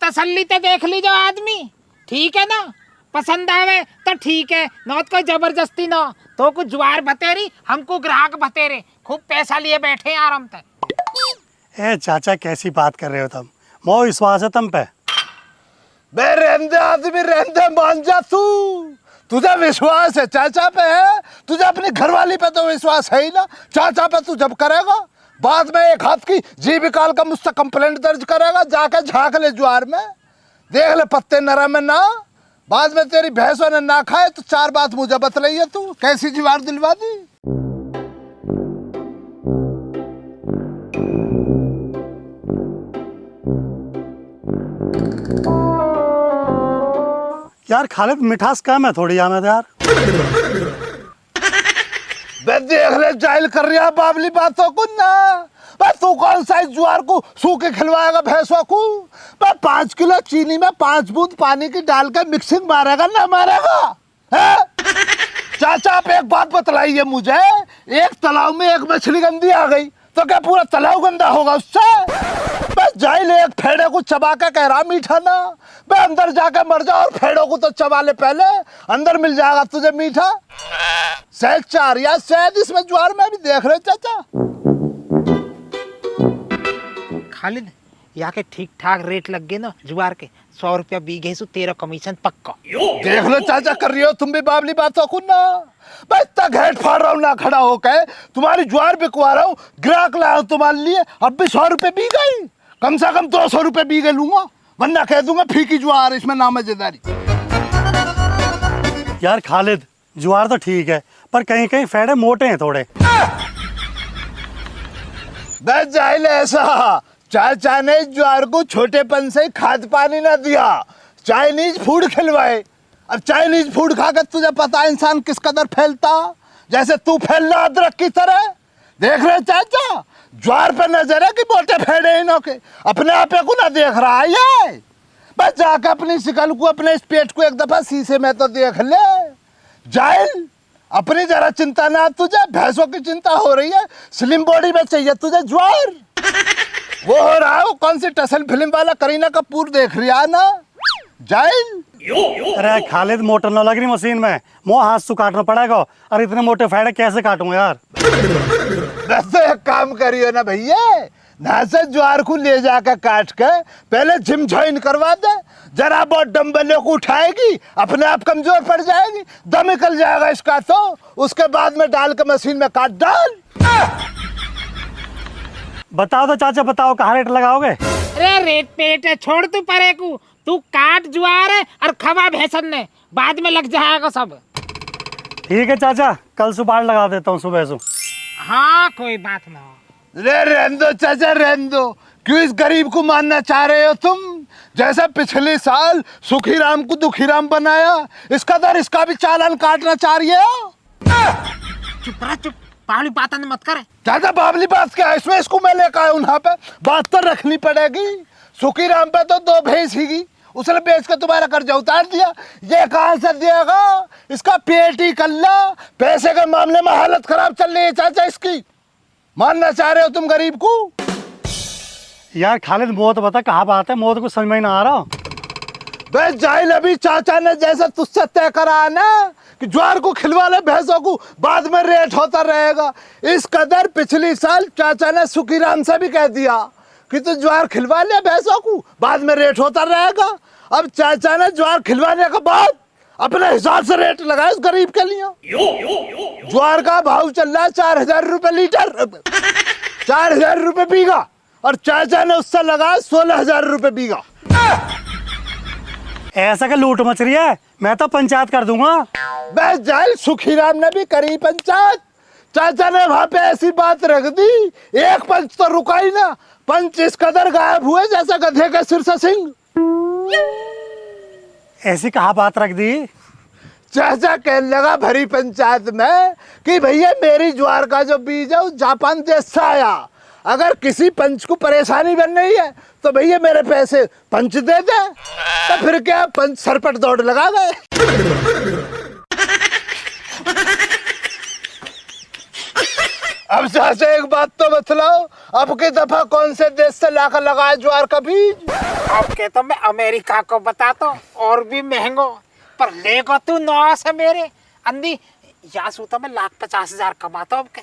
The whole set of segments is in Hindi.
तसल्ली ते देख लीजिए आदमी, ठीक है ना? पसंद आवे तो ठीक है, नौत कोई जबरदस्ती ना। तो कुछ ज्वार भतेरी, हमको ग्राहक भतेरे, खूब पैसा लिए बैठे हैं आराम तक। ए चाचा कैसी बात कर रहे हो तुम? मोह विश्वास है तुम पे। बे रहने आदमी रहने, मान जा तू। तुझे विश्वास है चाचा पे है, तुझे अपनी घरवाली पे तो विश्वास है ही ना। चाचा पे तू जब करेगा बाद में एक हाथ की जीविकाल का मुझसे कंप्लेंट दर्ज करेगा, जाके झांक ले ज्वार में, देख ले पत्ते नरम है ना। बाद में तेरी भैंसों ने ना खाए तो चार बात मुझे बतलाई है तू, कैसी ज्वार दिलवा दी। यार खालिद मिठास कम है थोड़ी आमद यार। बे देख ले जाहिल कर रहा बाबली बातों को ना। बे तू कौन सा इस ज्वार को सूखे खिलवाएगा भैंसों को? बे 5 किलो चीनी में 5 बूंद पानी की डाल के मिक्सिंग मारेगा ना मारेगा है? चाचा आप एक बात बतलाइए मुझे, एक तालाब में एक मछली गंदी आ गई तो क्या पूरा तालाब गंदा होगा उससे? बस जाहिल एक फेड़े को चबा के कह रहा मीठा ना। बे अंदर जाके मर जा और फेड़ों को तो चबा ले पहले, अंदर मिल जाएगा तुझे मीठा। सहज 4 या शायद इसमें ज्वार में भी देख रहे चाचा। खालिद यहाँ के ठीक ठाक रेट लग गए ना ज्वार के, 100 रुपया बीघे से 13 कमीशन पक्का। देख लो चाचा कर रही हो तुम भी बाबली बातों को ना। मैं इतना घेट फाड़ रहा हूँ ना खड़ा होकर, तुम्हारी ज्वार बिकवा रहा हूँ, ग्राहक लाया हूँ तुम्हारे लिए, अब भी 100 रुपये बीघे, कम से कम 200 रुपये बीघे लूंगा, वरना कह दूंगा फीकी ज्वार, इसमें नामर्दारी। यार खालिद ज्वार तो ठीक है पर कहीं कहीं फेड़े मोटे हैं थोड़े। बस जाहिल ऐसा, चाचा ने ज्वार को छोटेपन से खाद पानी ना दिया, चाइनीज फूड खिलवाए। अब चाइनीज फूड खाकर तुझे पता है इंसान किस कदर फैलता, जैसे तू फैल रहा अदरक की तरह। देख रहे चाचा ज्वार पे नजर है कि मोटे फेड़े इनों के, अपने आप को ना देख रहा है ये। बस जाकर अपनी शिकल को, अपने इस पेट को एक दफा शीशे में तो देख ले। जाहिल अपनी जरा चिंता ना, तुझे भैंसों की चिंता हो रही है, स्लिम बॉडी में चाहिए तुझे ज्वार। वो हो रहा है वो कौन सी टसल फिल्म वाला करीना कपूर देख रहा है ना जाहिल। अरे खालिद मोटर न लग रही मशीन में, मुँह हाथ से काटना पड़ेगा। और इतने मोटे फेड़े कैसे काटूंगा यार? तो एक काम करियो ना भैया, ना से ज्वार को ले जाकर काट के पहले जिम ज्वाइन करवा दे, जरा बहुत डंबलों को उठाएगी, अपने आप कमजोर पड़ जाएगी, दम निकल जाएगा इसका, तो उसके बाद में डाल के मशीन में काट डाल। बताओ तो चाचा बताओ, कहाँ रेट लगाओगे? अरे रेट पेट है, छोड़ तू परे को, तू काट ज्वार है और खवा भैंसन ने, बाद में लग जाएगा सब। ठीक है चाचा, कल सुबह लगा देता हूँ सुबह से। हाँ कोई बात ना। रहने दो चाचा रहने दो, क्यों इस गरीब को मानना चाह रहे हो तुम? जैसे पिछले साल सुखीराम को दुखीराम बनाया, इसका दर इसका भी चालान काटना चाह रही हो? चुप रहा चुप, बावली बात मत कर। चाचा बावली बात क्या है इसमें? इसको मैं लेकर आया हूँ यहाँ पे, बात तो रखनी पड़ेगी। सुखीराम पे तो 2 भैंस ही, उसने बेच के तुम्हारा कर्जा उतार दिया, ये कहाँ से देगा? इसका पेट ही कल्ला, पैसे के मामले में हालत खराब चल रही है चाचा इसकी, मानना चाह रहे हो तुम गरीब को? यार खालिद मौत बता कहाँ बात है, मौत को समझ में ना आ रहा। बे जाहिल अभी चाचा ने जैसे तुझसे तय करा ना कि ज्वार को खिलवा ले भैंसों को, बाद में रेट होता रहेगा, इस कदर पिछली साल चाचा ने सुखीराम से भी कह दिया कि तू ज्वार खिलवा ले भैंसों को, बाद में रेट होता रहेगा। अब चाचा ने ज्वार खिलवाने के बाद अपने हिसाब से रेट लगाया उस गरीब के लिए। ज्वार का भाव चल रहा है 4000 रुपये लीटर, 4000 रुपये बीघा, और चाचा ने उससे लगाया 16000 रुपये बीघा। ऐसा क्या लूट मच रही है? मैं तो पंचायत कर दूंगा। बस जाहिल सुखीराम ने भी करी पंचायत, चाचा ने वहां पे ऐसी बात रख दी, एक पंच तो रुका ही ना, पंच इस कदर गायब हुए जैसे गधे के सिर से सिंह। ऐसी कहा बात रख दी? चाचा कहने लगा भरी पंचायत में कि भैया मेरी ज्वार का जो बीज है वो जापान देश से आया, अगर किसी पंच को परेशानी बन रही है तो भैया मेरे पैसे पंच दे दे। तो फिर क्या, पंच सरपट दौड़ लगा गए। अब चाचा एक बात तो बतलाओ, अब की दफा कौन से देश से लाकर लगाए ज्वार का बीज? अब के तो मैं अमेरिका को बताता हूँ, और भी महंगो, पर लेगो तू 9 से मेरे अंधी। या सूता मैं 1,50,000 कमाता हूँ अब के।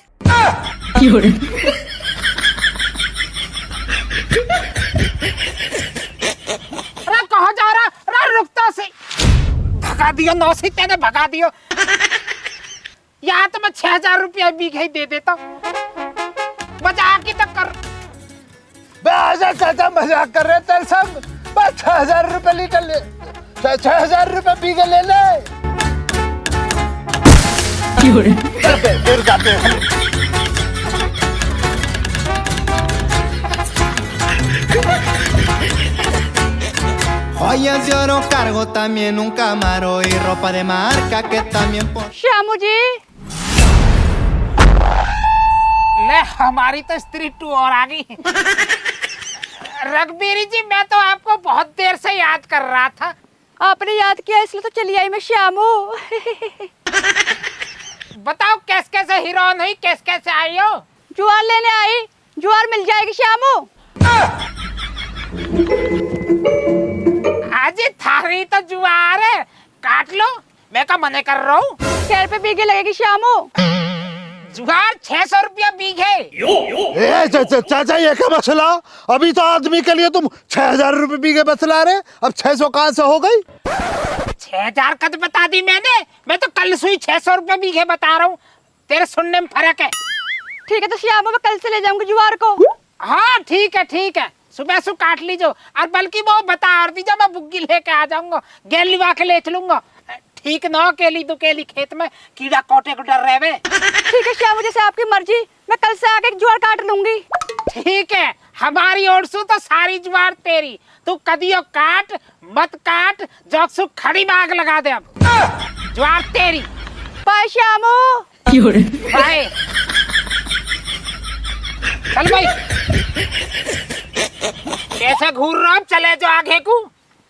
अरे कहाँ जा रहा? अरे रुकता से भगा दियो, 9 से तेने भगा दियो। यहाँ तो मैं 6,000 रुपया बीघे ही दे देता हूँ। मजाक ही तो कर। बे आजा चाचा, मजाक कर रहे तेरे संग। बस 6,000 रुपए लीटर ले, 6,000 रुपए बीघे ले ले। गिर जाते हैं। Joyas de oro cargo también un camaro y ropa de marca que también pon... Shyamu जी, ले हमारी तो स्त्री 2 और आ गई। रघबीरी जी, मैं तो आपको बहुत देर से याद कर रहा था। आपने याद किया इसलिए तो चली आई मैं श्यामू। बताओ कैसे कैसे हीरोइन हुई, कैसे कैसे आई हो? ज्वार लेने आई, ज्वार मिल जाएगी श्यामू। अजी थारी तो जुआर है, काट लो, मैं क्या मने कर रहा हूँ। 6 रुपए बीघे लगेगी श्यामू। जुआर 600 रुपया बीघे। ए चाचा ये क्या मसला? अभी तो आदमी के लिए तुम 6,000 रुपए बीघे बतला रहे, अब 600 कहाँ से हो गई? 6,000 कद बता दी मैंने, मैं तो कल सुई 600 रुपया बीघे बता रहा हूँ। तेरे सुनने में फर्क है। ठीक है तो श्यामू, मैं कल से ले जाऊंगी ज्वार को। हाँ ठीक है, सुबह से काट लीजो, और बल्कि वो बता और दीजिए, मैं बुग्गी लेके आ जाऊंगा, गेलिवा के ले चलूंगा। ठीक ना, केली दुकेली खेत में कीड़ा कोटे को डर रहे। ठीक है श्यामू, जैसे आपकी मर्जी, मैं कल से आके ज्वार काट लूंगी। ठीक है, हमारी ओर से तो सारी ज्वार तेरी, तू कदियो काट मत काट, जोकसु खड़ी में आग लगा दे। अब ज्वार तेरी। बाय श्यामू। बाय। चल भाई, कैसे घूर रहा, चले जो आगे को।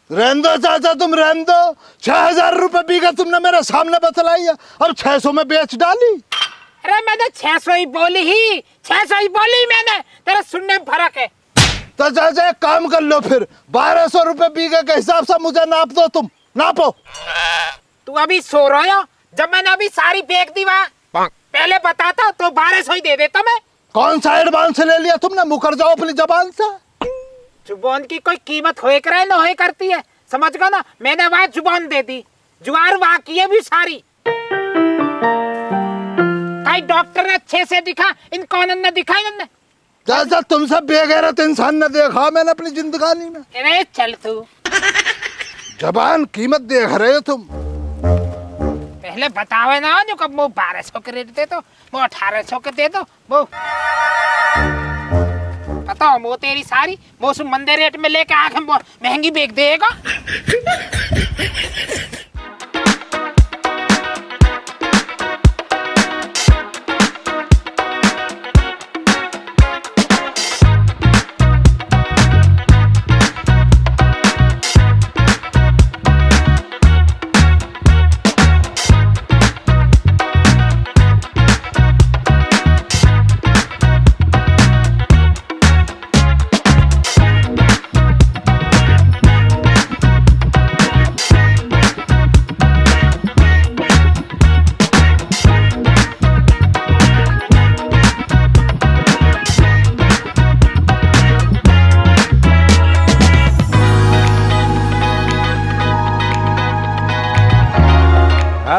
रहने दो चाचा, तुम रहने दो। 6,000 रुपए बीघा तुमने मेरे सामने बतलाई है, अब 600 में बेच डाली। अरे मैंने 600 ही बोली ही, 600 ही बोली मैंने, तेरे सुनने में फर्क है। तो चाचा एक काम कर लो फिर, 1,200 रुपए बीघे के हिसाब से मुझे नाप दो, तुम नापो। तू अभी सो रहा हो? जब मैंने अभी सारी फेंक दी वहाँ, पहले बताता तो 1,200 ही दे देता मैं। कौन सा एडवांस ले लिया तुमने? मुकर जाओ अपनी जबान से। जुबान की कोई कीमत होए करे न होए करती है, समझ गया ना? मैंने वहाँ जुबान दे दी, जुआर वहाँ की है भी सारी। कई डॉक्टर ने अच्छे से दिखा, इन कौन ने दिखा इन्होंने? चाचा तुमसे बेगैरत इंसान न देखा मैंने अपनी जिंदगानी में। अरे चल तू, जबान कीमत देख रहे हो तुम। पहले बतावे ना जो कब वो 1,200 के रेट दे दो, वो 1,800 के दे दो, वो बताओ वो तेरी सारी वो मंदे रेट में लेके आके महंगी बेच देगा।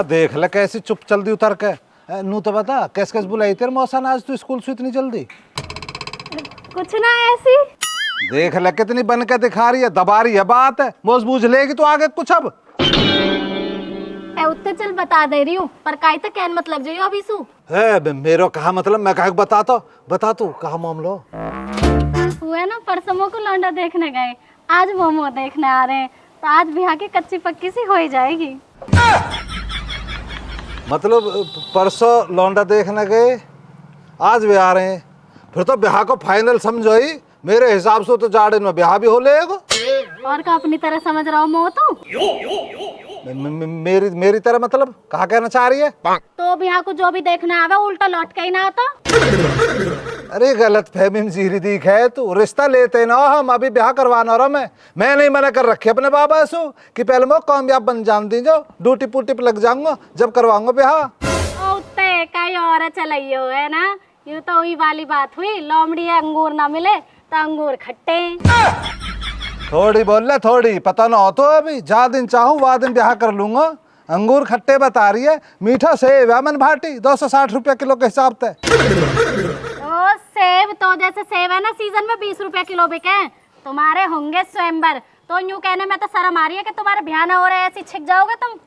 देख ले कैसी चुप चल दी उतर के। नू तो बता कैस कैस बुलाई तेरे मौसा आज तू स्कूल से इतनी जल्दी? कुछ ना ऐसी। देख ले कितनी बन के दिखा रही है, दबा रही है बात है, मोज बूझ लेगी तो आगे कुछ। अब उत्ते चल बता दे रही हूँ, पर काई तक कहन मतलब जो अभी सु है मेरो कहा मतलब मैं कहा बता तू कहा मामलो हुआ ना। परसों को लौंडा देखने गए, आज मोमो देखने आ रहे हैं, तो आज बिहार की कच्ची पक्की सी हो ही जाएगी। मतलब परसों लौंडा देखने गए, आज भी आ रहे हैं, फिर तो ब्याह को फाइनल समझो ही। मेरे हिसाब से तो जाड़े में ब्याह भी हो लेगा। और का अपनी तरह समझ रहा हूँ मो तो मेरी मेरी तरह मतलब कहा कहना चाह रही है? तो बिहा को जो भी देखना आवे उल्टा लौट के ही ना आता। अरे गलत फहमी में जीरी दीख है तू। रिश्ता लेते ना हम, अभी ब्याह करवाना रहा मैं नहीं मना कर रखे अपने बाबा सु कि पहले मैं कामयाब बन जान दी जो ड्यूटी पुटी पे लग जाऊंगा जब करवाऊंगा ब्याह। उतने कई और चलाइयो है ना, ये तो वही वाली बात हुई, लोमड़ी अंगूर ना मिले तो अंगूर खट्टे। थोड़ी बोल ले, थोड़ी पता ना हो तो अभी जा दिन चाहूँ वह दिन ब्याह कर लूंगा। अंगूर खट्टे बता रही है, मीठा सेब है मन भाटी 260 रुपया किलो के हिसाब से। ओ सेब तो जैसे सेब है ना सीजन में 20 रुपया किलो बिके, तुम्हारे होंगे स्वयंवर। तो यूं कहने में तो शर्म आ रही है कि तुम्हारे ब्याह ना हो रहे ऐसी छिक जाओगे तुम।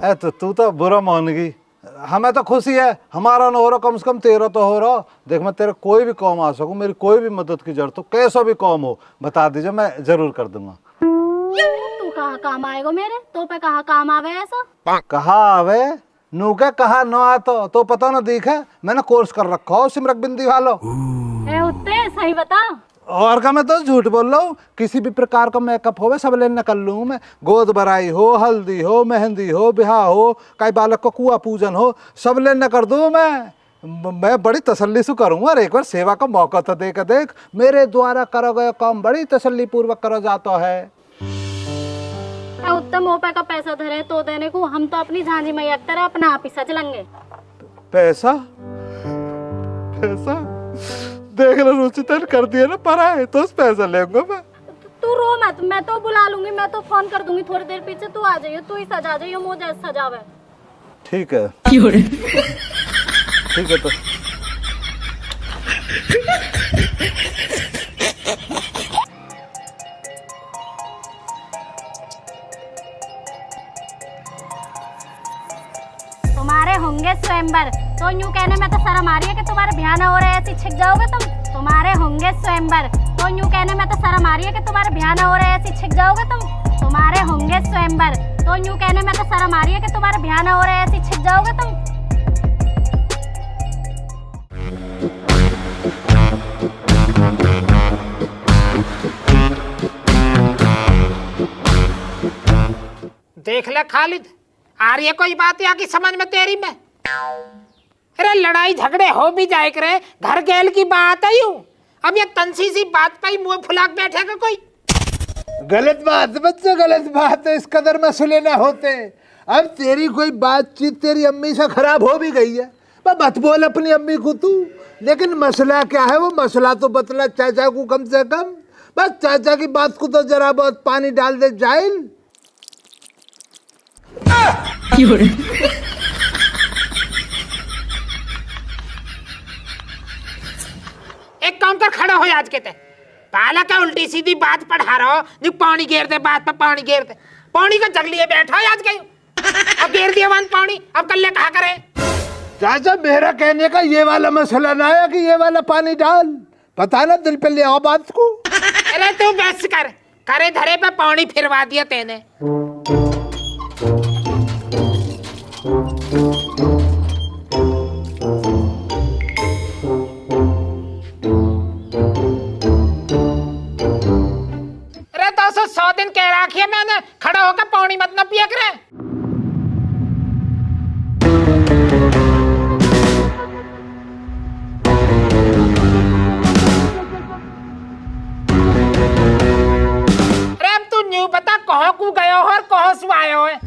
ए तो तू तो बुरा मान गई, हमें तो खुशी है हमारा ना हो रहा, कम से कम तेरा तो हो रहा। देख मैं तेरे कोई भी काम आ सकूं, मेरी कोई भी मदद की जरूरत हो, कैसा भी काम हो बता दीजिए, मैं जरूर कर दूंगा। तू कहाँ काम आएगा मेरे, तो पे कहाँ काम आवे ऐसा? कहा आवे नू के कहा न आ तो पता ना दिखे, मैंने कोर्स कर रखा हो सिमरक बिंदी वालों। उत्ते सही बता। और का मैं तो झूठ बोल रहा हूँ, किसी भी प्रकार का मेकअप हो सब लेने कर लूँ मैं। गोद भराई हो, हल्दी हो, मेहंदी हो, ब्याह हो, कई बालक को कुआ पूजन हो, सब लेने कर दूँ मैं बड़ी तसल्ली से करूँगा। और एक बार सेवा का मौका तो देख मेरे द्वारा करो गए काम बड़ी तसल्ली पूर्वक करो जाता है। उत्तम ओपे का पैसा धरे तो देने को, हम तो अपनी झांझी मैया की तरह अपना आप ही सज लेंगे। पैसा देख लो रुचितन कर दिया ना परा है तो उस पैसा लेंगे मैं। तू रो मत, मैं तो बुला लूंगी, मैं तो फोन कर दूंगी थोड़ी देर पीछे, तू आ जाइयो, तू ही सजा जाइयो मुझे सजावे। ठीक है ठीक है तो तुम्हारे होंगे स्वयंवर, तो यूं कहने में तो शर्म आ रही है कि तुम्हारे ब्याह ना हो रहे ऐसी छिक जाओगे तुम। तुम्हारे होंगे स्वयंवर, तो यूं कहने में तो शर्म आ रही है कि तुम्हारे ब्याह ना हो रहे ऐसी छिक जाओगे तुम। तुम्हारे होंगे स्वयंवर, तो यूं कहने में तो शर्म आ रही है कि तुम्हारे ब्याह ना हो रहे ऐसी छिक जाओगे तुम। देख ले खालिद, आ रही है कोई बात या की समझ में तेरी में? अरे लड़ाई झगड़े हो भी जाए करे, घर गेल की बात है यूं। अब ये तंसी सी बात पे ही मुंह फुला के बैठेगा कोई? गलत बात बच्चे, गलत बात है, इस कदर मसले ना होते। अब तेरी कोई बातचीत तेरी अम्मी से खराब हो भी गई है, मत बोल अपनी अम्मी को तू, लेकिन मसला क्या है वो मसला तो बतला चाचा को कम से कम। बस चाचा की बात को तो जरा बहुत पानी डाल दे जाहिल। एक काम कर, खड़ा हो आज के ते पाला का उल्टी सीधी बात पढ़ा रहा हो, जो पानी घेर दे, बात पे पानी घेर दे, पानी का जग लिए बैठा है आज के। अब घेर दिया वन पानी, अब कल कहा करे? चाचा मेरा कहने का ये वाला मसला ना है कि ये वाला पानी डाल, पता ना दिल पे ले आओ बात को। अरे तू बस कर, करे धरे पे पानी फिरवा दिया तेने। अरे तो 100 दिन कह रखी है मैंने, खड़ा होकर पानी मत न पिया करे। अरे अब तू न्यू बता कहाँ को गयो हो और कहाँ से आयो है?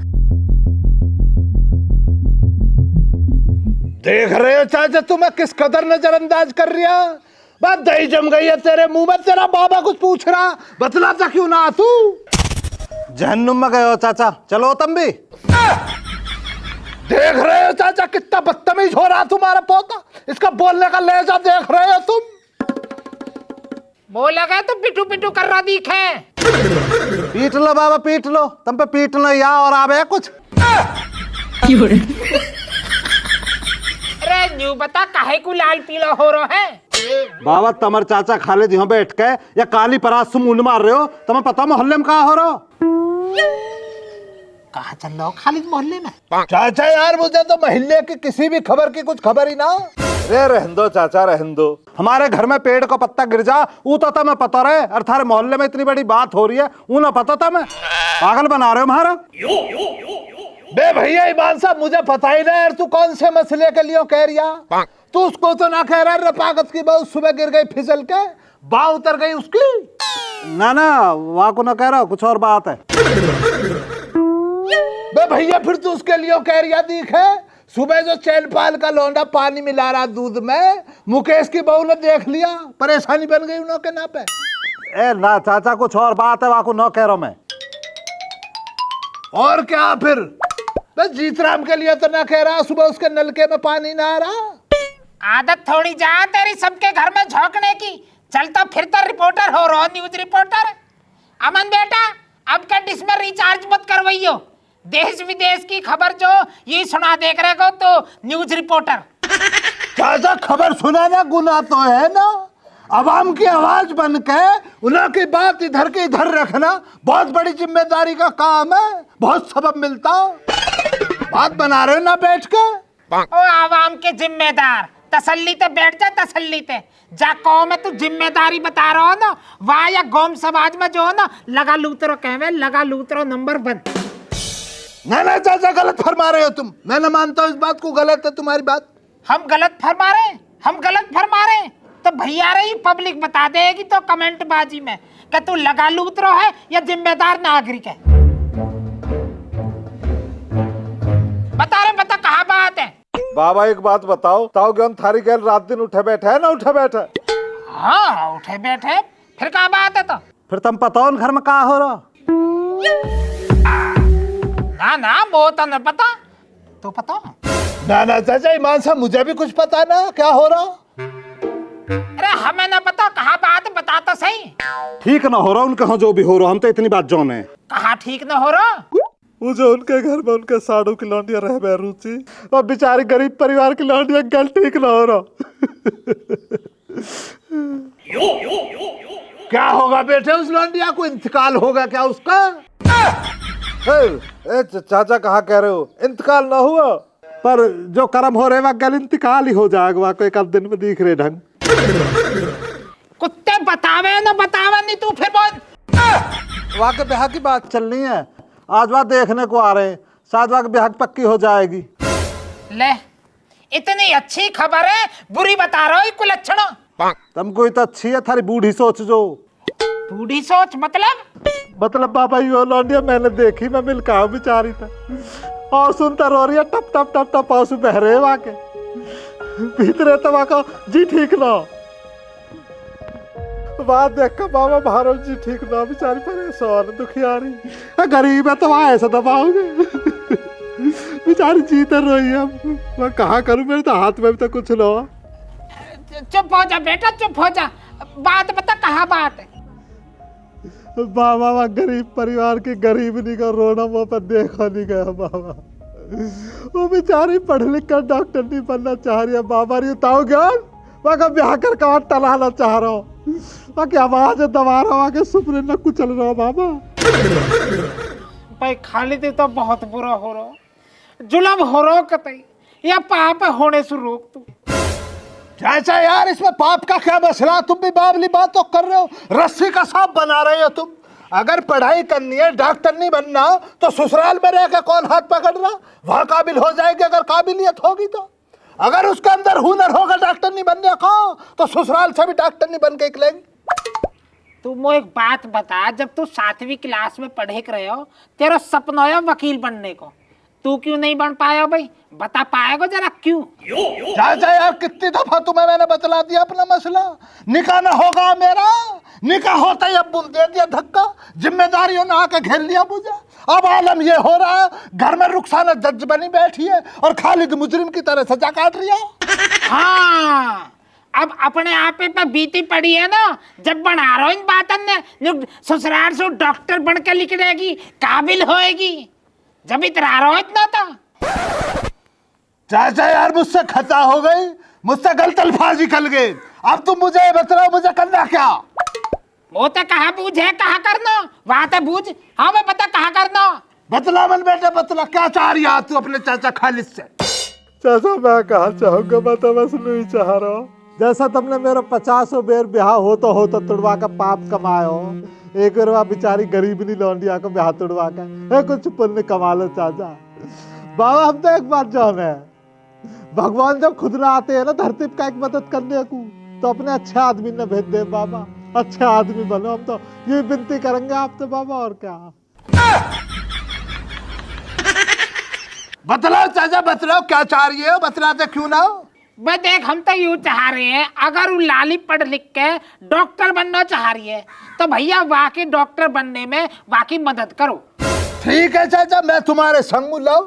देख रहे हो चाचा तुम्हें किस कदर नजरअंदाज कर रहा। बात दही जम गई है तेरे मुंह में, तेरा बाबा कुछ पूछ रहा, बतलाता क्यों ना तू? जहन्नुम में गए हो चाचा, चलो तुम भी। देख रहे हो चाचा कितना बदतमीज हो रहा तुम्हारा पोता, इसका बोलने का लहजा देख रहे हो तुम। बोला गया तो पिटू पिटू कर रहा दिखे। पीट लो बाबा पीट लो, तुम पे पीटना या और आवे कुछ। अरे न्यू बता काहे को लाल पीला हो रहा है? बाबा तमर चाचा खालिद यहाँ बैठ के या काली परास से मुंड मार रहे हो, तुम्हें पता मोहल्ले में कहा हो रहा? कहाँ चल रहा हो खालिद मोहल्ले में? चाचा यार मुझे तो महल्ले की किसी भी खबर की कुछ खबर ही ना। रे रहन दो चाचा, रहन दो। हमारे घर में पेड़ का पत्ता गिर जा वो तो मैं पता रहे, और थारे मोहल्ले में इतनी बड़ी बात हो रही है वो ना पता था। मैं पागल बना रहे हो हमारा। बे भैया ईमान साहब मुझे पता ही ना यार, तू कौन से मसले के लिए कह रिया? तू उसको तो ना कह रहा रपागत की बहू सुबह गिर गई फिसल के, बाह उतर गई उसकी। ना वहाँ को ना कह रहा, कुछ और बात है। बे भैया फिर तू उसके लिए कह रिया दिख है? सुबह जो चैनपाल का लौंडा पानी मिला रहा दूध में, मुकेश की बहू ने देख लिया, परेशानी बन गई उनके ना पे। ए ना चाचा कुछ और बात है, वहाँ को ना कह रहा मैं। और क्या फिर? बस जीतराम के लिए तो ना कह रहा, सुबह उसके नलके में पानी ना आ रहा। आदत थोड़ी जा तेरी सबके घर में झोंकने की। चलता फिरता रिपोर्टर हो रहा, न्यूज रिपोर्टर। अमन बेटा अब का डिश में रिचार्ज मत करवाइयो, देश विदेश की खबर जो ये सुना देख रहे हो तो न्यूज रिपोर्टर। चाचा खबर सुनाना गुनाह तो है ना, अवाम की आवाज बन के उन्हें की बात इधर के इधर रखना बहुत बड़ी जिम्मेदारी का काम है, बहुत सबब मिलता। बात बना रहे हो ना बैठ के। ओ आवाम के जिम्मेदार, तसल्ली ते बैठ जा, तसल्ली ते जा। कौम में तू जिम्मेदारी बता रहा हो ना, वाह या गौम समाज में जो है ना लगा लूतरो कहवे, लगा लूतरो नंबर 1। ना चाचा गलत फरमा रहे हो तुम, मैं न मानता हूँ इस बात को, गलत है तुम्हारी बात। हम गलत फरमा रहे, हम गलत फरमा रहे तो भैया रही पब्लिक बता देगी तो कमेंट बाजी में कि तू लगा लूतरो है या जिम्मेदार नागरिक है। बता रहे, बता कहाँ बात है। बाबा एक बात बताओ, ताऊ ज्ञान थारी गैल रात दिन उठे बैठे है ना उठे बैठे? हाँ उठे बैठे, फिर कहाँ बात है? तो फिर तुम बताओ घर में कहाँ हो रहा? ना वो तो न पता, तो पता ना चाचा ईमान साहब मुझे भी कुछ पता ना क्या हो रहा। अरे हमें ना पता कहाँ बात, बता तो सही। ठीक ना हो रहा उनका, हाँ जो भी हो रहा, हम तो इतनी बात जान है। कहाँ ठीक ना हो रहा? वो जो उनके घर में उनके साड़ू की लौंडिया रह बह रुचि, और बेचारी गरीब परिवार की लौंडिया गल ठीक ना हो रहा। क्या होगा बेटे उस लौंडिया को, इंतकाल होगा क्या उसका? चाचा कहाँ कह रहे हो इंतकाल ना हुआ, पर जो कर्म हो रहे वह गल इंतकाल ही हो जाएगा, वहाँ को एक आध दिन में दिख रहे ढंग। कुत्ते बतावे ना बतावे नहीं तू फिर बोल। वहाँ के ब्याह की बात चलनी है, आज वहाँ देखने को आ रहे हैं, शायद वहाँ के ब्याह पक्की हो जाएगी। ले इतनी अच्छी खबर है, बुरी बता रहा हो कुलक्षणों। तुमको तो अच्छी है थारी बूढ़ी सोच। जो बूढ़ी सोच मतलब बाबा यो लौंडिया मैंने देखी, मैं मिल कहा बेचारी था, और सुनता रो रही है टप टप टप टप आंसू बह रहे वहाँ के भीतरे, तो वहाँ का जी ठीक ना बात देख कर बाबा भारत जी ठीक ना, बेचारी परेशान दुखियारी गरीब है तो वहाँ ऐसा दबाओगे बेचारी जीते रोई है। मैं कहाँ करूँ, मेरे तो हाथ में भी तो कुछ ना। चुप हो जा बेटा, चुप हो जा, बात बता कहाँ बात है। बाबा गरीब परिवार की गरीबनी का रोना मुँह पर देखा नहीं गया बाबा। वो बेचारी पढ़ लिख कर डॉक्टर नहीं बनना चाह रही है बाबा, रही ताऊ ज्ञान वहाँ का ब्याह कर कहाँ टलाना चाह रहा हूँ, वहाँ की आवाज दबा रहा, वहाँ के सुपने न कुचल रहा बाबा। भाई खालिद तो बहुत बुरा हो रहा, जुल्म हो रहा कतई, या पाप होने से रोक तू। चाचा यार इसमें पाप का क्या मसला, तुम भी बाबली बात तो कर रहे हो, रस्सी का सांप बना रहे हो तुम। अगर पढ़ाई करनी है, डॉक्टर नहीं बनना, तो ससुराल में रह के कौन हाथ पकड़ रहा, वहां काबिल हो जाएगी अगर काबिलियत होगी तो। अगर उसके अंदर हुनर होगा डॉक्टर नहीं बनने का, तो ससुराल से भी डॉक्टर नहीं बन के निकलेगी। तू मुझे एक बात बता, जब तू 7वीं क्लास में पढ़े कर रहे हो, तेरा सपना है वकील बनने को, तू क्यों नहीं बन पाया भाई, बता पाएगा जरा क्यों? चाचा यार कितनी दफा तुम्हें मैंने बतला दिया अपना मसला, निकाह ना होगा मेरा, निकाह होता ही अब बुल दे दिया धक्का, जिम्मेदारियों ने आके घेर लिया मुझे। अब आलम ये हो रहा है, घर में रुखसाना जज बनी बैठी है और खालिद मुजरिम की तरह सजा काट रही है। हाँ अब अपने आप पे बीती पड़ी है ना, जब बना रहा इन बातन ने ससुराल से डॉक्टर बन के निकलेगी, काबिल होएगी, जब इतरा रहा इतना था। चाचा यार मुझसे खता हो गई, मुझसे गलत अल्फाज निकल गए, अब तुम मुझे बताओ मुझे करना क्या? वो तो कहाँ पूछ है, कहाँ करना, वहां तो पूछ। हाँ मैं पता कहाँ करना। बतला मन बेटे बतला, क्या चाह रही है तू अपने चाचा खालिद से? चाचा मैं कहा चाहूंगा, मैं तो बस नहीं चाह रहा हूँ। जैसा तुमने मेरा 50 बेर ब्याह हो तो तुड़वा का पाप कमायो, एक बार बेचारी गरीबनी लौंडिया को ब्याह तुड़वा का कुछ पुण्य कमा लो चाचा। बाबा हम तो एक बात जान है, भगवान जब खुद ना आते हैं ना धरती का एक मदद करने को, तो अपने अच्छे आदमी ने भेज दे बाबा, अच्छे आदमी बनो। हम तो ये विनती करेंगे आपसे बाबा, और क्या। बतलाओ चाचा बतलाओ, क्या चाह रही हो, बतलाते क्यों ना हो? बे देख, हम तो यूं चाह रहे हैं, अगर वो लाली पढ़ लिख के डॉक्टर बनना चाह रही है तो भैया वाकई डॉक्टर बनने में वाकई मदद करो। ठीक है चाचा, मैं तुम्हारे संग हूं, लाओ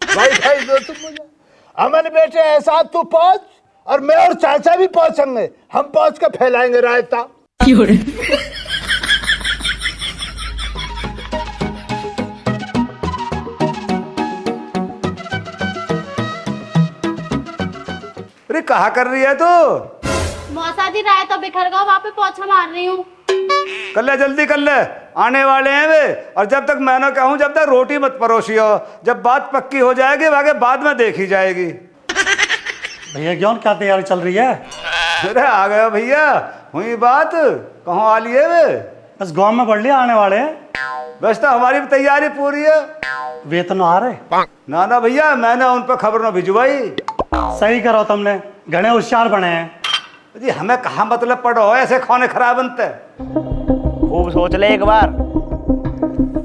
भाई दो तुम मुझे। अमन बेटे ऐसा तू पहुंच, और मैं और चाचा भी पहुंचेंगे, हम पहुंच के फैलाएंगे रायता। अरे कहा कर रही है तू? मौसा जी राय तो बिखर गया, वहाँ पे पोछा मार रही हूँ। कर ले जल्दी कर ले, आने वाले हैं वे। और जब तक मैं ना कहूं जब तक रोटी मत परोसियो, जब बात पक्की हो जाएगी वाके बाद में देखी जाएगी। भैया क्यों, क्या तैयारी चल रही है? अरे आ गया भैया, हुई बात, कहाँ आ लिए वे? बस गांव में बढ़ लिया, आने वाले हैं। बस तो हमारी भी तैयारी पूरी है। वेतन आ रहे? ना ना भैया, मैंने उन पर खबर न भिजवाई। सही करो तुमने, घने होशियार बने हैं। जी हमें कहा मतलब पड़ो, ऐसे खाने खराब बनते। खूब सोच ले एक बार।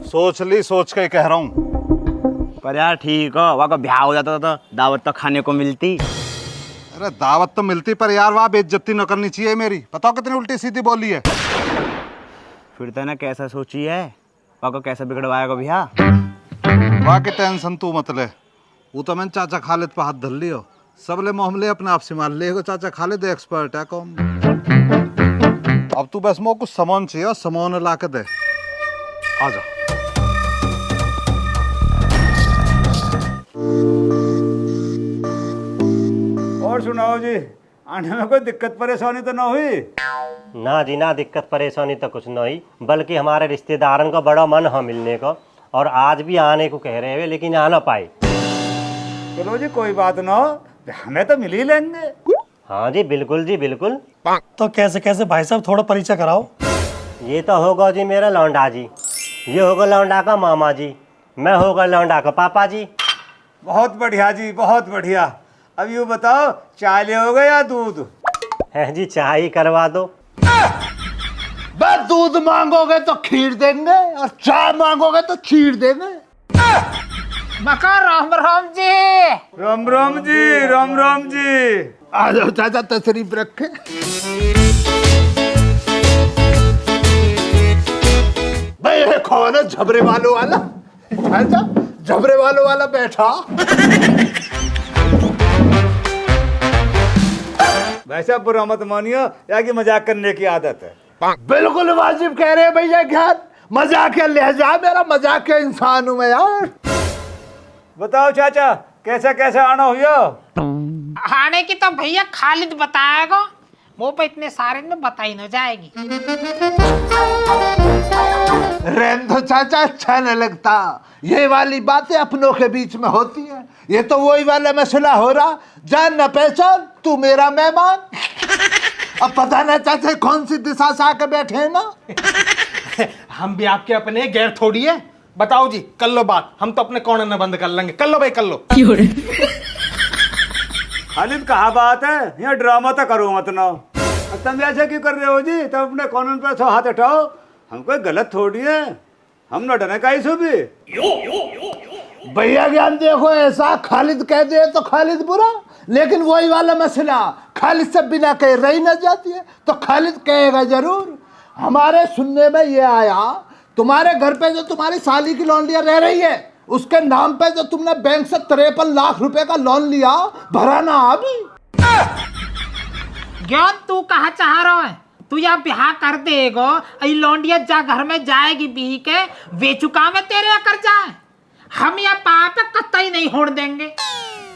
सोच ली, सोच के कह रहा हूँ। पर यार ठीक हो, वहाँ का ब्याह हो जाता तो दावत तो खाने को मिलती। अरे दावत तो मिलती, पर यार वहाँ बेइज्जती न करनी चाहिए मेरी। बताओ कितनी उल्टी सीधी बोली है। फिर तो ना कैसा सोची है, वहाँ को कैसा बिगड़वाएगा भैया? वहाँ की टेंशन तू मत ले, वो तो मैंने चाचा खालिद पे हाथ धर लियो, सबले मामले अपने आप से मान ले। चाचा खालिद एक्सपर्ट है कौन। अब तू बस मोको कुछ सामान चाहिए, सामान ला के दे। आ जा। और सुनाओ जी, आने में कोई दिक्कत परेशानी तो ना हुई? ना जी ना, दिक्कत परेशानी तो कुछ नहीं, बल्कि हमारे रिश्तेदारों का बड़ा मन है मिलने को, और आज भी आने को कह रहे हैं लेकिन आ ना पाए। चलो जी कोई बात ना हो, हमें तो मिल ही लेंगे। हाँ जी बिल्कुल जी बिल्कुल। तो कैसे कैसे भाई साहब, थोड़ा परिचय कराओ। ये तो होगा जी मेरा लौंडा जी, ये होगा लौंडा का मामा जी, मैं होगा लौंडा का पापा जी। बहुत बढ़िया जी, बहुत बढ़िया। अब यूँ बताओ, चाय ले या दूध? है जी, चाय ही करवा दो। बस दूध मांगोगे तो खीर देंगे, और चाय मांगोगे तो खीर देंगे। मका राम राम जी। राम राम जी, राम राम जी। आ जाओ चाचा, तशरीफ रखे। भाई ये कौन है, झबरे वालों वाला? चाचा झबरे वालों वाला बैठा। वैसा बुरा मत मानियो, या कि मजाक करने की आदत है। बिल्कुल वाजिब कह रहे हैं भैया, ज्ञान मजाक के लहजा, मेरा मजाक के इंसान हूं मैं यार। बताओ चाचा, कैसा कैसा आना हुआ? आने की तो भैया खालिद बताएगा, वो पे इतने सारे में बताई न जाएगी। रहने दो चाचा, अच्छा न लगता। ये वाली बातें अपनों के बीच में होती है, ये तो वही वाला मसला हो रहा, जान न पहचान तू मेरा मेहमान। अब पता ना चाचा कौन सी दिशा से आके बैठे हैं ना। हम भी आपके अपने गैर थोड़ी है। बताओ जी, कर लो बात, हम तो अपने कोने में बंद कर लेंगे। कर लो भाई, कर लो। खालिद कहा बात है, यहाँ ड्रामा तो करो मत ना। तुम ऐसे क्यों कर रहे हो जी? तुम अपने कानून पर तो हाथ उठाओ, हम कोई गलत थोड़ी है, हम न डरे का सो भी। भैया ज्ञान देखो, ऐसा खालिद कह दे तो खालिद बुरा, लेकिन वही वाला मसला, खालिद से बिना कहे रही न जाती है, तो खालिद कहेगा जरूर। हमारे सुनने में ये आया, तुम्हारे घर पे जो तुम्हारी साली की लौंडिया रह रही है, उसके नाम पे जो तुमने बैंक से 53 लाख रुपए का लोन लिया, भरा ना अभी। ज्ञान तू कहाँ चाह रहा है? तू या ब्याह कर देगा, लौंडिया जा घर में जाएगी बीही के, वे चुका में तेरे कर जाए। हम या पाप कतई नहीं होड़ देंगे।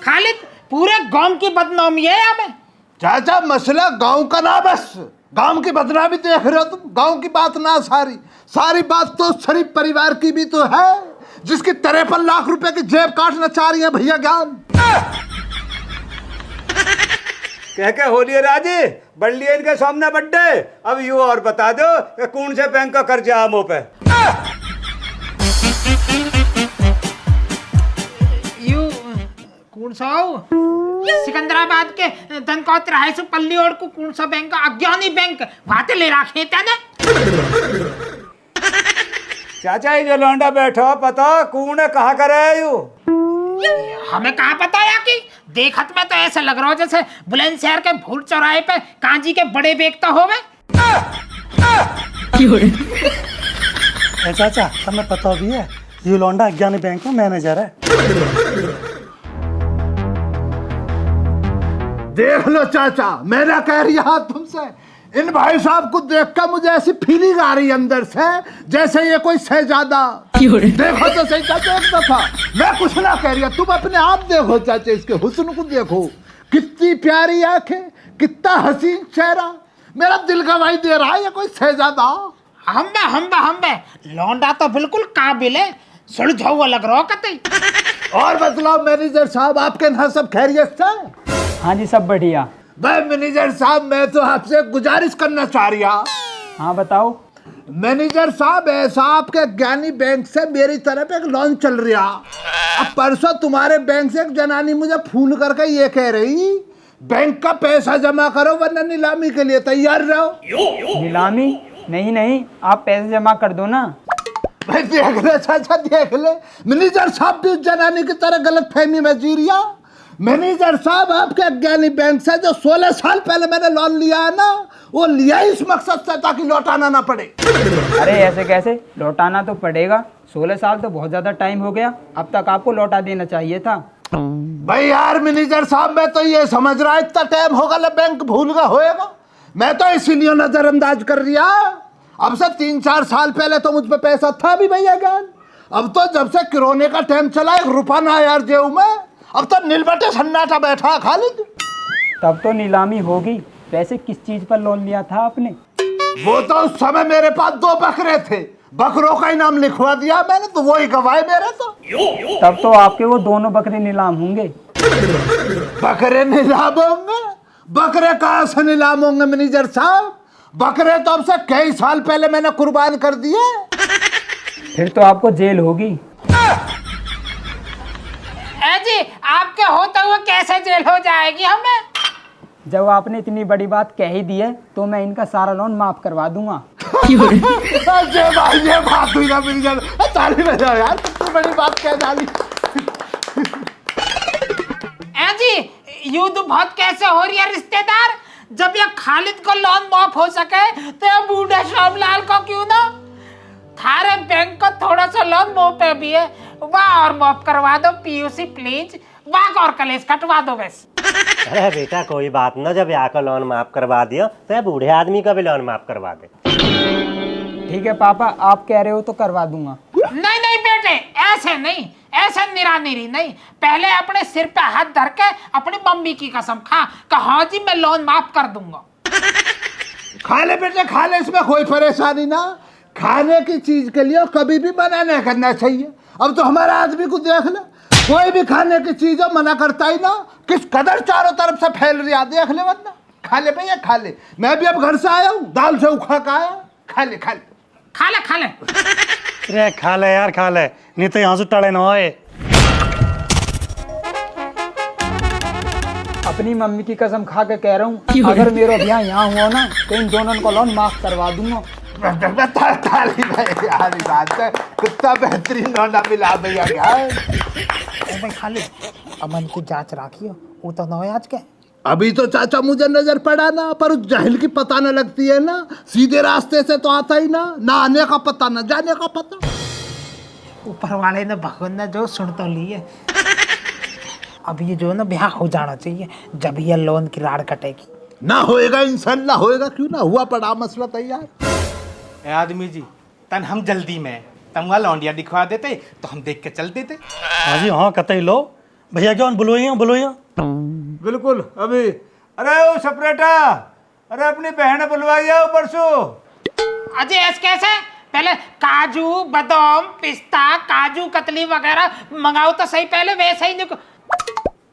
खालिद पूरे गांव की बदनामी है हमें। चाचा मसला गांव का ना, बस गांव की बदनामी देख रहे हो तुम। गांव की बात ना, सारी बात तो शरीफ परिवार की भी तो है, जिसकी 53 लाख रुपए की जेब काटना चाह रही है भैया ज्ञान। कह के होली है राजी, बढ़ लिया इनके सामने बड्डे। अब यू और बता दो कि कौन से बैंक का कर्जा है मुंह पे। यू कौन सा सिकंदराबाद के धनकौत रहायसु पल्ली और को कौन सा बैंक अज्ञानी बैंक वाते ले रखे तेने। चाचा ये जो लौंडा बैठो पता कौन है कहा करे यू। हमें कहाँ पता है कि देखत में तो ऐसा लग रहा हो जैसे बुलंदशहर के भूल चौराहे पे कांजी के बड़े बेचता होवे। चाचा हमें पता भी है ये लौंडा अज्ञानी बैंक में मैनेजर है। देख लो चाचा, मेरा कह रहा तुमसे, इन भाई साहब को देखकर मुझे ऐसी फीलिंग आ रही अंदर से जैसे ये कोई शहजादा। देखो तो सही चाचा एक दफा, मैं कुछ ना कह रही, तुम अपने आप देखो चाचा, इसके हुस्न को देखो, कितनी प्यारी आंखें, कितना हसीन चेहरा, मेरा दिल गवाही दे रहा है ये कोई शहजादा। हम लौंडा तो बिल्कुल काबिल है, सुलझा हुआ लग रहा हो कतई। और बतलाओ मैनेजर साहब, आपके यहाँ सब खैरियत से? हाँ जी सब बढ़िया। भाई मैनेजर साहब मैं तो आपसे गुजारिश करना चाह रहा। हाँ बताओ। मैनेजर साहब ऐसा आपके ज्ञानी बैंक से मेरी तरफ एक लोन चल रहा। अब परसों तुम्हारे बैंक से एक जनानी मुझे फोन करके ये कह रही बैंक का पैसा जमा करो वरना नीलामी के लिए तैयार रहो। नीलामी? नहीं आप पैसे जमा कर दो ना। भाई देख ले चाचा देख ले, मैनेजर साहब भी उस जनानी की तरह गलत फहमी में जी रिया। मैनेजर साहब आपके अज्ञानी बैंक से जो 16 साल पहले मैंने लोन लिया है ना, वो लिया इस मकसद से ताकि लौटाना ना पड़े। अरे ऐसे कैसे, लौटाना तो पड़ेगा। 16 साल तो बहुत ज्यादा टाइम हो गया, अब तक आपको लौटा देना चाहिए था। भाई यार मैनेजर साहब मैं तो ये समझ रहा इतना टाइम होगा ले बैंक भूल गया होएगा, मैं तो इसीलिए नजरअंदाज कर रिया। अब से 3-4 साल पहले तो मुझ पे पैसा था भी भैया ज्ञान, अब तो जब से कोरोना का टाइम चला 1 रुपया ना यार जेब में, अब तो नीलबटे सन्नाटा बैठा खालिद। तब तो नीलामी होगी। वैसे किस चीज पर लोन लिया था आपने? वो तो उस समय मेरे पास 2 बकरे थे, बकरों का ही नाम लिखवा दिया मैंने, तो वही गवाए मेरे तो। तब तो आपके वो दोनों बकरे नीलाम होंगे। बकरे नीलाम होंगे? बकरे कहाँ से नीलाम होंगे मैनेजर साहब? बकरे तो अब से कई साल पहले मैंने कुर्बान कर दिए। फिर तो आपको जेल होगी। जी आपके होते हुए कैसे जेल हो जाएगी हमें? जब आपने इतनी बड़ी बात कह ही दी है तो मैं इनका सारा लोन माफ करवा दूंगा। ये बात हुई ना मैनेजर, ताली बजाओ यार, कितनी बड़ी बात कह डाली। जी यूं तो बहुत कैसे हो रही है रिश्तेदार, जब ये खालिद को लोन माफ हो सके तो ये बूढ़े श्यामलाल को क्यों ना? थारे बैंक को थोड़ा सा लोन मुंह पे भी है, वाह और माफ करवा दो पीयूसी प्लीज, वाह और कलेश कटवा दो बस। अरे बेटा कोई बात ना, जब यहाँ का लोन माफ करवा दिया तो ये बूढ़े आदमी का भी लोन माफ करवा दे। ठीक है पापा, आप कह रहे हो तो करवा दूंगा। नहीं बेटे ऐसे नहीं, ऐसे निरानिरी नहीं, पहले अपने सिर पे हाथ धर के अपनी मम्मी की कसम खा हाँ जी मैं लोन माफ कर दूंगा। खा ले बेटे खा ले, इसमें कोई परेशानी ना। खाने की चीज के लिए कभी भी मना नहीं करना चाहिए। अब तो हमारे आदमी को देख ले, कोई भी खाने की चीज हो मना करता ही ना, किस कदर चारों तरफ से फैल रही है देख ले, वरना खा ले भैया खा ले। मैं भी अब घर से आया हूँ, दाल से उखा का आया, खा ले खा ले खा ले खा ले। अरे खा ले यार खा ले, नहीं तो यहाँ से टड़े ना होए। अपनी मम्मी की कसम खा के कह रहा हूँ, अगर मेरा भैया यहाँ हुआ ना तो इन दोनों को लोन माफ करवा दूंगा। ताली यार बात है, कितना बेहतरीन लौंडा मिला भैया यार। भाई खालिद अमन की जांच राखियो, वो तो ना आज के अभी तो चाचा मुझे नजर पड़ा ना, पर उस जाहिल की पता न लगती है ना, सीधे रास्ते से तो आता ही ना आने का पता न जाने का पता। ऊपर वाले ने भगवान ने जो सुन तो ली है, अब ये जो ना ब्याह हो जाना चाहिए, जब ये लोन की राड़ कटेगी। ना होएगा इंशाल्लाह होएगा, क्यों ना हुआ पड़ा मसला तैयार। ए आदमी जी तन हम जल्दी में तमगा लौंडिया दिखवा देते तो हम देख के चल देते। हाँ जी हाँ कतई लो भैया, क्यों बुलोइया बिल्कुल अभी। अरे वो सपरेटा, अरे अपनी बहन बुलवाई है परसों। अजय ऐसे कैसे पहले काजू बादाम पिस्ता काजू कतली वगैरह मंगाओ तो सही, पहले वैसे ही निको।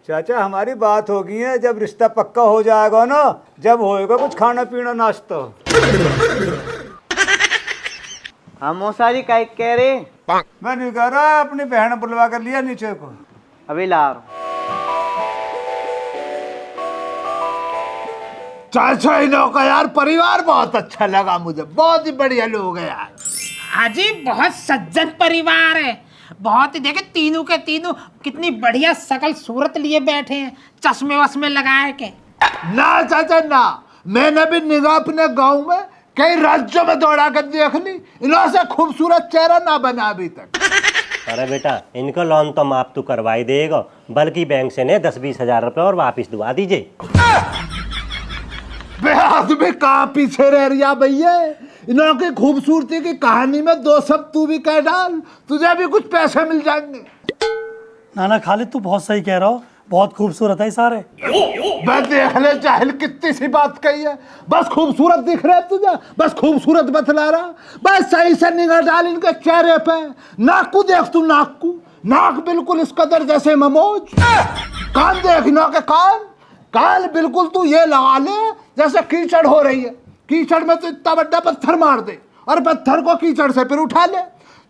चाचा हमारी बात होगी है, जब रिश्ता पक्का हो जाएगा ना, जब होएगा कुछ खाना पीना नाश्ता। हम मौसारी का कह रहे, मैं नहीं कह रहा, अपनी बहन बुलवा कर लिया नीचे को। अभी ला चाचा इन्हों का यार परिवार बहुत अच्छा लगा मुझे, बहुत ही बढ़िया लोग हैं यार। हाजी बहुत सज्जन परिवार है, बहुत ही देखे तीनों के तीनों कितनी बढ़िया शकल सूरत लिए बैठे हैं, चश्मे वश्मे लगाए के। ना चाचा ना, मैंने भी निगाह अपने गांव में कई राज्यों में दौड़ा कर देख ली, इन्हों से खूबसूरत चेहरा ना बना अभी तक। अरे बेटा इनको लोन तो माफ तो करवा ही देगा, बल्कि बैंक से ने 10-20 हजार रुपए और वापिस दुआ दीजिए। बेहद भी कहाँ पीछे रह रिया भैया, इन्हों की खूबसूरती की कहानी में दो शब्द तू भी कह डाल, तुझे भी कुछ पैसे मिल जाएंगे। नाना खालिद तू बहुत सही कह रहा हो, बहुत खूबसूरत है सारे। मैं देख ले चाहल कितनी सी बात कही है, बस खूबसूरत दिख रहा है तुझे, बस खूबसूरत बतला रहा, बस सही से निगाह डाल इनके चेहरे पे। नाक को देख तू, नाक को, नाक बिल्कुल इस कदर जैसे ममोज। कान देख इन्हों के कान, कान बिल्कुल तू ये लगा ले जैसे कीचड़ हो रही है, कीचड़ में तो इतना बड़ा पत्थर मार दे और पत्थर को कीचड़ से फिर उठा ले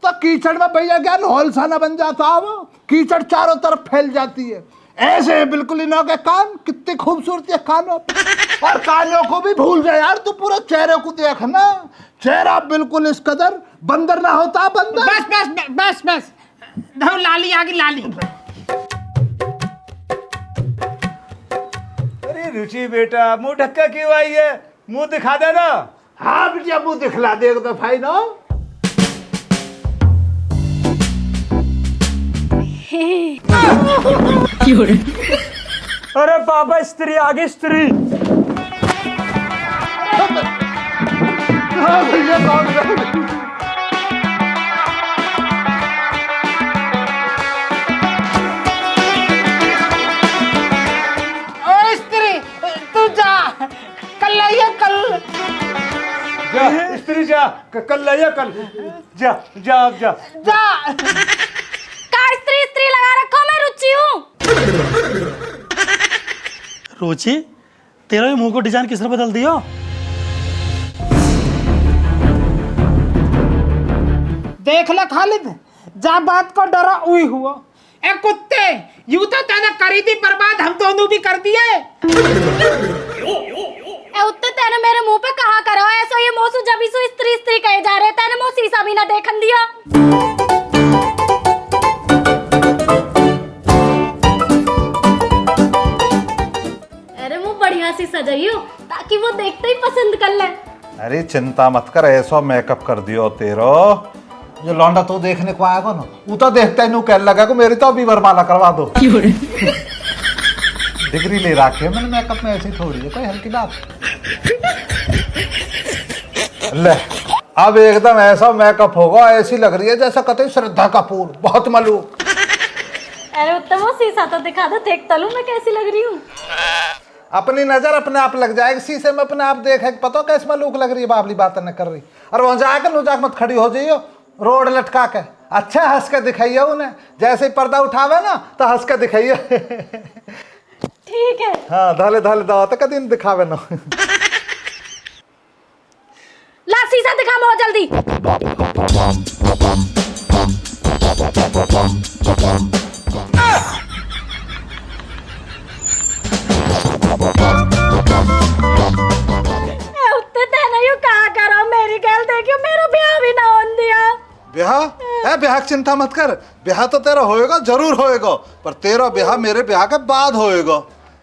तो कीचड़ में भैया क्या होलसाना बन जाता है, वो कीचड़ चारों तरफ फैल जाती है। ऐसे बिल्कुल इन्हों के कान, कितनी खूबसूरती है कानों पे। और कानों को भी भूल जाए यार, तू पूरे चेहरे को देखना, चेहरा बिल्कुल इस कदर बंदर ना होता बंदर। बस बस बस बस, दो लाली आगे लाली। अरे रुचि बेटा मुंह ढक्का क्यों आई है, मुंह दिखा दे ना। हाँ बिटिया मुंह दिखला दे एक दफा ही ना। अरे बाबा स्त्री आगे स्त्री। हाँ भैया कौन है? जा स्त्री जा, कल लाइए कल, जा जा अब जा जा। का स्त्री लगा रखो, मैं रुचि हूँ। रुचि तेरा भी मुंह को डिजाइन किसने बदल दिया? देख ले खालिद, जा बात को डरा उई हुआ। ए कुत्ते, यूं तो तेने करी थी बर्बाद, हम दोनों भी कर दिए। उत्ते तेने मेरे मुंह पे कहा करो ऐसा, ये मोसू जबी सु स्त्री स्त्री कहे जा रहे, तेने मुंह शीशा भी ना देखन दिया। अरे मुंह बढ़िया सी सजाइयो ताकि वो देखते ही पसंद कर ले। अरे चिंता मत कर, ऐसा मेकअप कर दियो तेरो, जो लौंडा तो देखने को आएगा ना, वो तो देखता ही कह लगा को मेरी तो अभी वरमाला करवा दो। डिग्री ले रखी है मैंने मेकअप में, ऐसी थोड़ी है कोई हल्की बात। ले अब एकदम ऐसा मेकअप होगा, ऐसी लग रही है जैसा कतई श्रद्धा कपूर, बहुत मालूम। अरे उत्तम वो शीशा तो दिखा दो, देख तलू मैं कैसी लग रही हूँ। अपनी नजर अपने आप लग जाएगी शीशे में, अपने आप देखे पता कैसे मालूम लग रही है, बाबली बात न कर रही। और वहां जाकर नुजाक मत खड़ी हो जाइयो रोड लटका के, अच्छा हंस के दिखाइए उन्हें, जैसे ही पर्दा उठावे ना तो हंस के दिखाइए। ठीक है। हाँ धाले धाले दावा तो कभी दिखावे ना। ला शीशा दिखा बहुत जल्दी। उत्ते तेने यू कहा करो, मेरी गल देखियो, मेरा ब्याह भी ना होने दिया। ब्याह ब्याह की चिंता मत कर, ब्याह तो तेरा होएगा, जरूर होएगा, पर तेरा ब्याह मेरे ब्याह के बाद होएगा।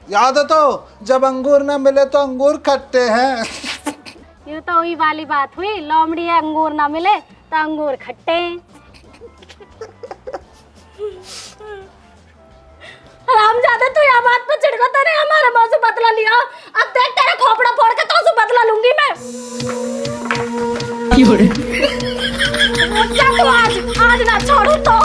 याद है तो, जब अंगूर ना मिले तो अंगूर खट्टे हैं। ये तो वही वाली बात हुई, लोमड़ी अंगूर ना मिले तो अंगूर खट्टे हैं। हरामजादा तू यहाँ बात पे चिढ़ गया, तेरे हमारे मुंह से बदला लिया, अब देख तेरा खोपड़ा फोड़ के तो उसे बदला लूंगी मैं। क्या तू आज ना छोड़ू तो